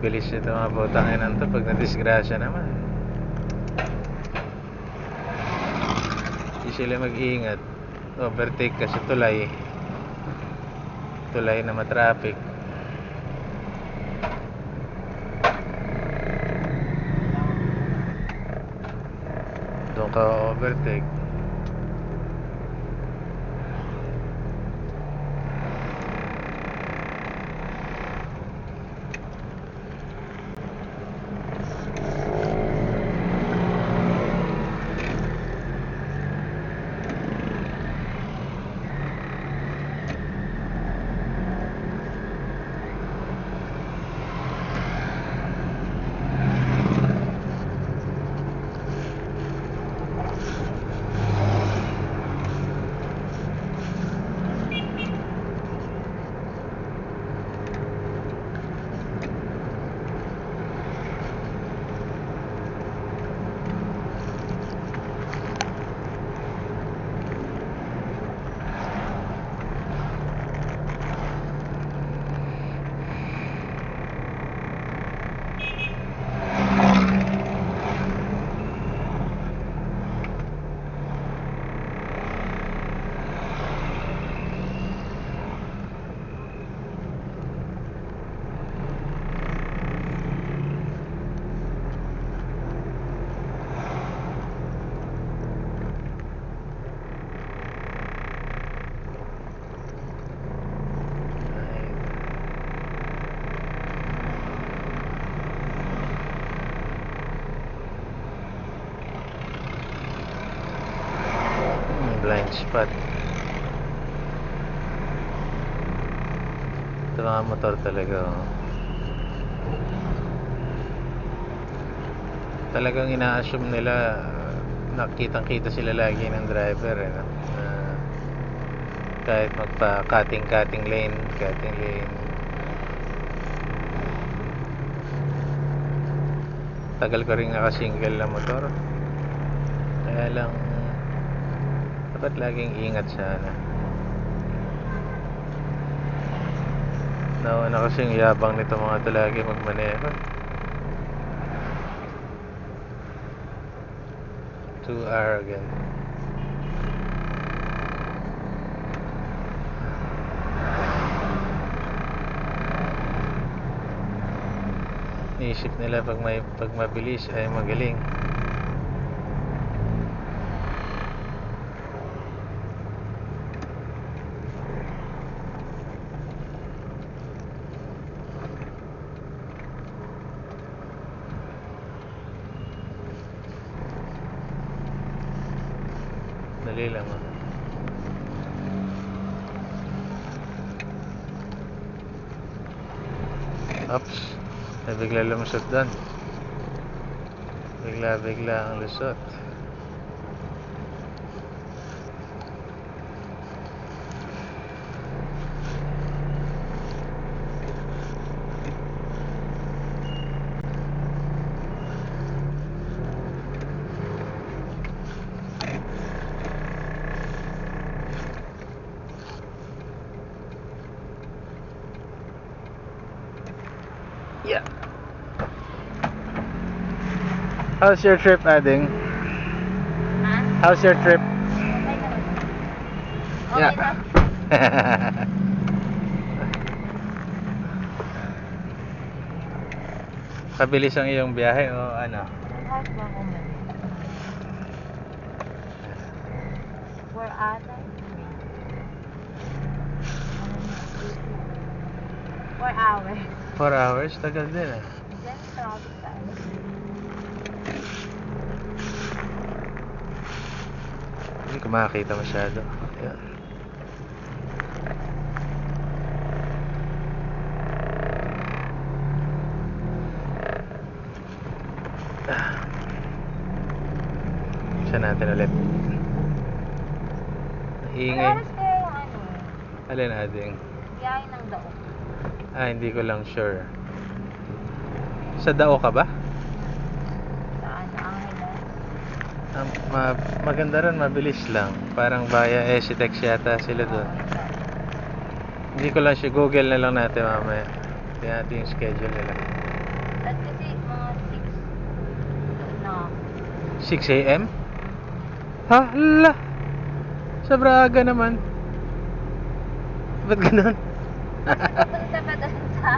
bilis ito mga putangin to pag nadisgrasya naman. Hindi sila mag-iingat. Overtake kasi tulay na matraffic. Doon ka overtake. Blind spot. Ito mga motor talaga, oh. Talagang ina-assume nila nakitang-kita sila lagi ng driver, no? Kahit magpa-cutting lane. Tagal ko rin naka-single na motor. Kaya lang dapat laging ingat sana. Nauna kasing yabang nito mga ito lagi magmaneho. Too arrogant. Iisip nila pag mabilis ay magaling. Dali lang, oh. Oops, bigla lumusot doon. Bigla ang lusot. Yeah. How's your trip, Ading? Huh? How's your trip? Okay Yeah. na. Kabilis ang iyong biyahe o ano? Lahat ba ako man? Where ata? 4 hours. 4 hours? Tagal din, ah. Diyan traffic tayo. Hindi ko makakita masyado. Ayan. Saan natin ulit? Ingay. Ano oras kaya yung ano? Alin, Ading? Biyahe ng Daog. Hindi ko lang sure. Sa Dao ka ba? Saan? Angeles? Maganda rin, mabilis lang. Parang via SCTEX yata sila doon. Hindi ko lang siya, Google na lang natin mamaya. Tingnan natin yung schedule nila. 6 a.m.? Hala! Sa Braga naman. Ba't ganun? Kasi papunta pa doon sa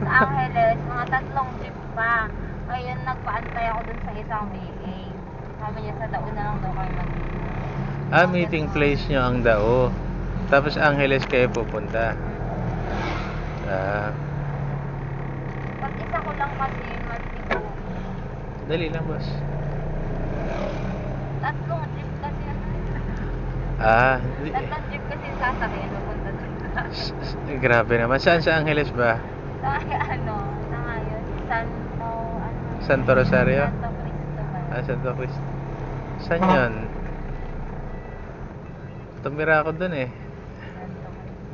Angeles, mga 3 jeep pa. Ngayon, nagpaantay ako doon sa isang VA. Sabi niya, sa Dao na lang daw kayo Meeting place nyo ang Dao. Tapos Angeles kayo pupunta. Pag isa ko lang kasi yun, masigo. Dali lang, boss. 3 jeep kasi yun. Di- 3 jeep kasi sasakyan, pupunta doon. Grabe naman. Saan sa Angeles ba? Sa ngayon, Santo Rosario? Santo Cristo ba? Santo Cristo. Saan yun? Tumira ako dun eh. Santo Cristo.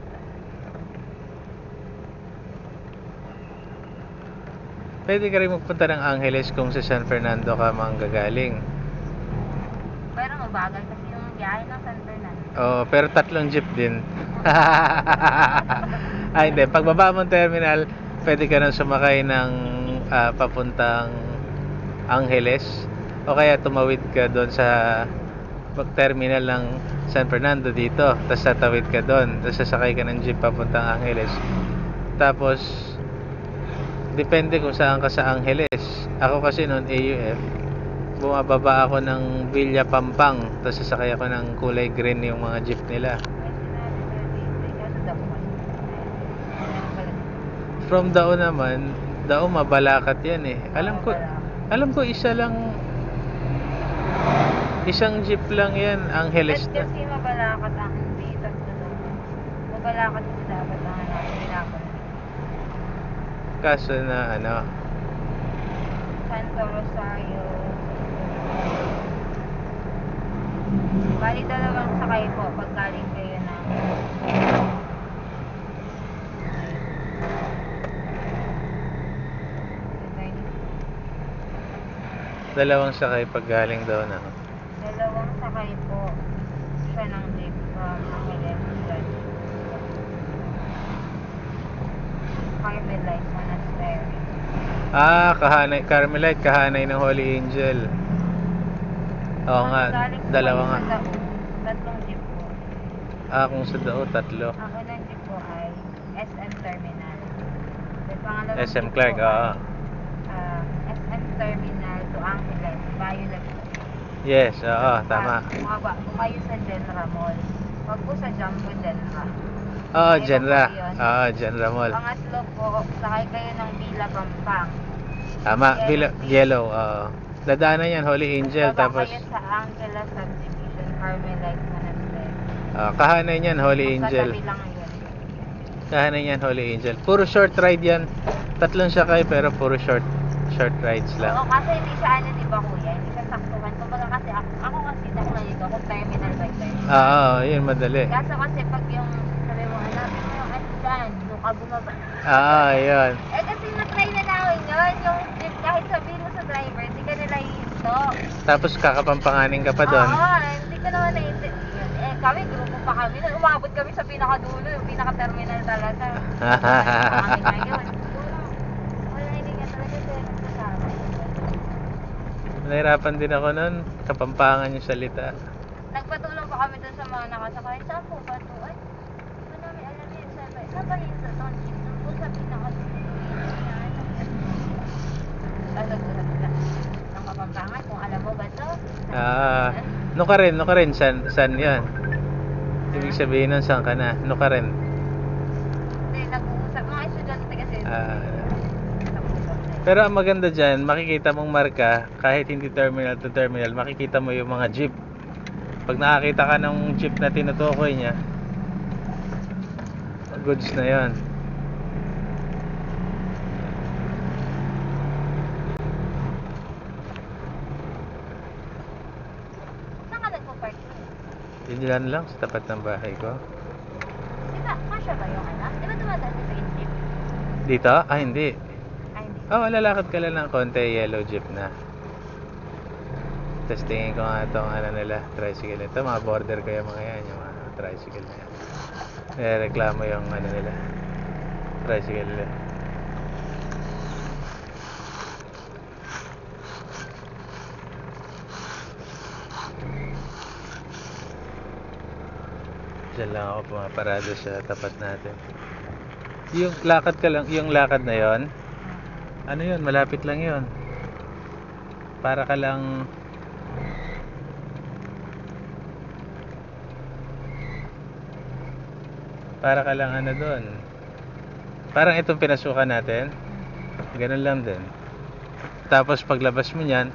Pwede ka rin magpunta ng Angeles kung sa San Fernando ka manggagaling. Pero mabagal kasi yung biyahe ng San Fernando. Pero 3 jeep din. Hindi. Pagbaba mong terminal, pwede ka nang sumakay ng papuntang Angeles. O kaya tumawid ka doon sa terminal ng San Fernando dito. Tapos tatawid ka doon. Tapos sasakay ka ng jeep papuntang Angeles. Tapos, depende kung saan ka sa Angeles. Ako kasi noon AUF, bumababa ako ng Villa Pampang. Tapos sasakay ako ng kulay green yung mga jeep nila. From Dao naman, Dao mabalakat yan eh. Alam ko isang jeep lang yan, Angeles. Kasi mabalakat ang dito. Mabalakat kasi dapat ang hinapan. Kaso na Santo Rosario. Bali 2 sakay po pag galing kayo ng Dalawang sakay pag galing daw na. 2 sakay po siya ng jeep from Angeles. Carmelite Monastery. Carmelite, kahanay ng Holy Angel. Oo nga, Galing po dalawa kayo nga. sa Dao, 3 jeep po. Kung sa Dao, 3. Ang unang jeep po ay SM Terminal. Then pangalawang SM jeep Clark, po oo. ay, SM Terminal to Angeles, Violet. Yes, oo, tama. Bumaba po kayo sa Genra Mall. Wag po sa Jumbo Genra. Genra. Genra Mall. Pangatlo po, sakay kayo ng Villa Pampang. Tama, Yellow. Dadaanan yan, Holy Angel. Baba Tapos, kayo sa Angela Subdivision, Carmelite Monastery. kahanay niyan, Holy Angel. Katabi lang yun. Kahanay niyan, Holy Angel. Puro short ride yan. 3 sakay, pero puro short rides lang. Oo, kasi hindi siya di ba kuya? Hindi siya saktuhan. Kumbaga kasi ako kasi nakunalig ako terminal by terminal. Yun, madali. Kaso kasi pag yung sabi mo, hanapin mo yung dyan, doon ka bumaba. Yun. Kasi na-try na namin yun. Yung jeep, kahit sabihin mo sa driver, hindi ka nila hihinto. Tapos kakapampanganin ka pa doon. Oo, hindi ko naman naintindihan. Kami, grupo pa kami. Umabot kami sa pinakadulo, yung pinaka-terminal talaga. Kami ngayon. Wala, hindi nga talaga siya nagsasama. Nahirapan din ako noon. Kapampangan yung salita. Nagpatulong pa kami dun sa mga nakasakay. Saan po ba ito? Ay, hindi namin alam yun. Saan ba yun sa Tonjin? Doon po sa pinakadulo. Nagulat sila. Ang kapampangan, kung alam mo ba ito? No ka rin. San yan? Ibig sabihin nun, saan ka na? No ka rin. Hindi, nag-uusap. Mga estudyante kasi. Pero ang maganda dyan, makikita mong marka, kahit hindi terminal to terminal, makikita mo yung mga jeep. Pag nakakita ka ng jeep na tinutukoy niya, goods na yon. Saan ka nagpo-park? Diyan lang, sa tapat ng bahay ko. Diba, kasya ba yung anak? Diba dumadaan sa jeep? Dito? Hindi. Ay, hindi. Lalakad ka lang ng konti, yellow jeep na. Tapos tingin ko nga itong nila, tricycle. Ito, mga border ko yung mga yan, yung mga tricycle na yan. Reklamo yung nila, tricycle nila. Diyan lang ako pumaparada sa tapat natin. Yung lakad ka lang, yung lakad na yon, ano yun, malapit lang yon. Para ka lang, ano doon. Parang itong pinasukan natin, ganun lang din. Tapos paglabas mo niyan,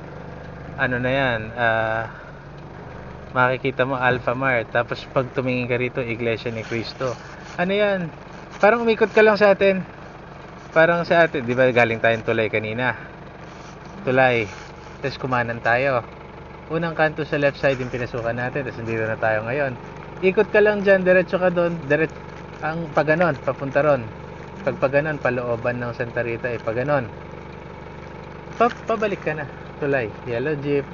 ano na yan, makikita mo Alpha Mart. Tapos pag tumingin ka rito, Iglesia ni Cristo. Ano yan? Parang umikot ka lang sa atin. Parang sa atin, di ba galing tayong Tulay kanina? Tulay. Tapos kumanan tayo. Unang kanto sa left side yung pinasukan natin. Tapos nandito na tayo ngayon. Ikot ka lang dyan, diretso ka doon. Ang paganon, papunta ron. Pag paganon, palooban ng Santa Rita, paganon. Pabalik ka na. Tulay. Yellow Jeep.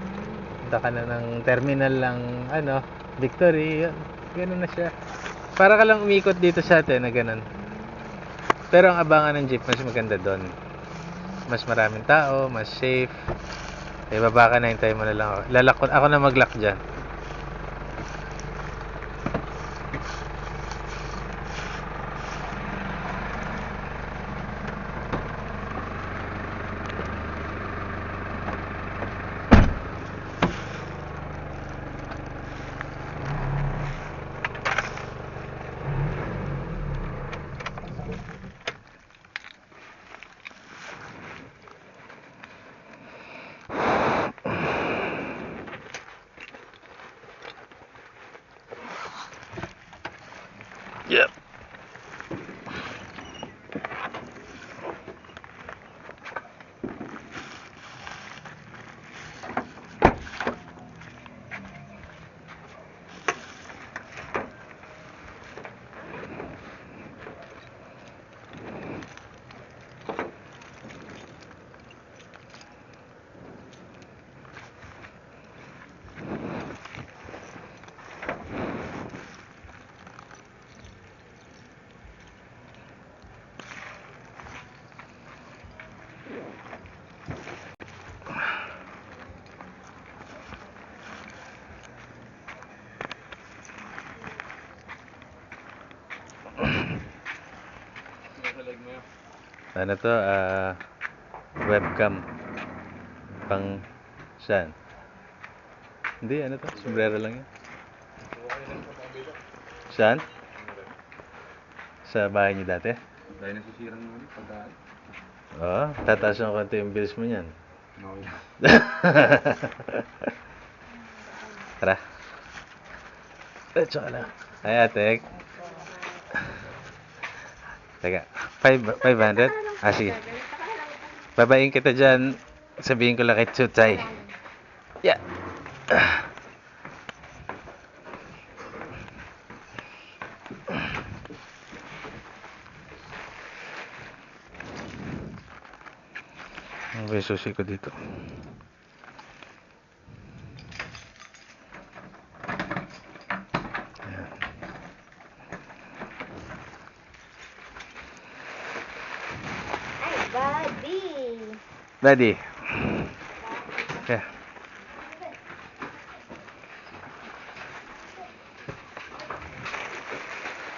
Punta ka na ng terminal lang, Victory. Ganun na siya. Para ka lang umikot dito sa atin na ganun. Pero ang abangan ng jeep, mas maganda doon. Mas maraming tao, mas safe. Baba ka na, hintayin mo na lang ako. Ako na mag-lock dyan. Yep. Ano to? Webcam. Pang saan? Hindi, ano to? Sombrero lang yan. Saan? Sa bahay niyo dati? Dahil nasisirang mo ulit pagkaan. Oo, tataas ng konti yung bills mo niyan. Okay. Tara. Tsaka lang. Ay, ate. Teka, 500? Sige. Babayin kita dyan. Sabihin ko lang kay Chuchay. Yeah. Ano ba yung susi ko dito? Daddy. Yeah.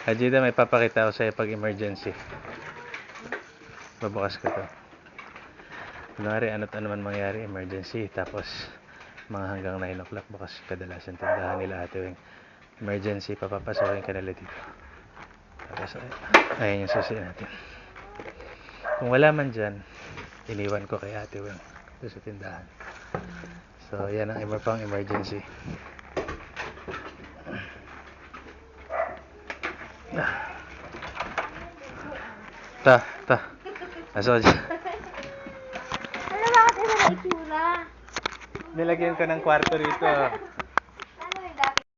Ajida, may papakita ako sa'yo pag emergency. Babukas ko to. Kunwari, ano't ano man mangyari, emergency. Tapos, mga hanggang 9 o'clock, bukas kadalasan tindahan nila Ate Weng. Emergency, papapasokin ka nila dito. Tapos, ayan yung susi natin. Kung wala man dyan, iniwan ko kay Ate Weng doon sa tindahan. So, yan ang pang emergency. Ta. Aso dyan. Ano bakit ito na itsura? Nilagyan ko ng kwarto rito.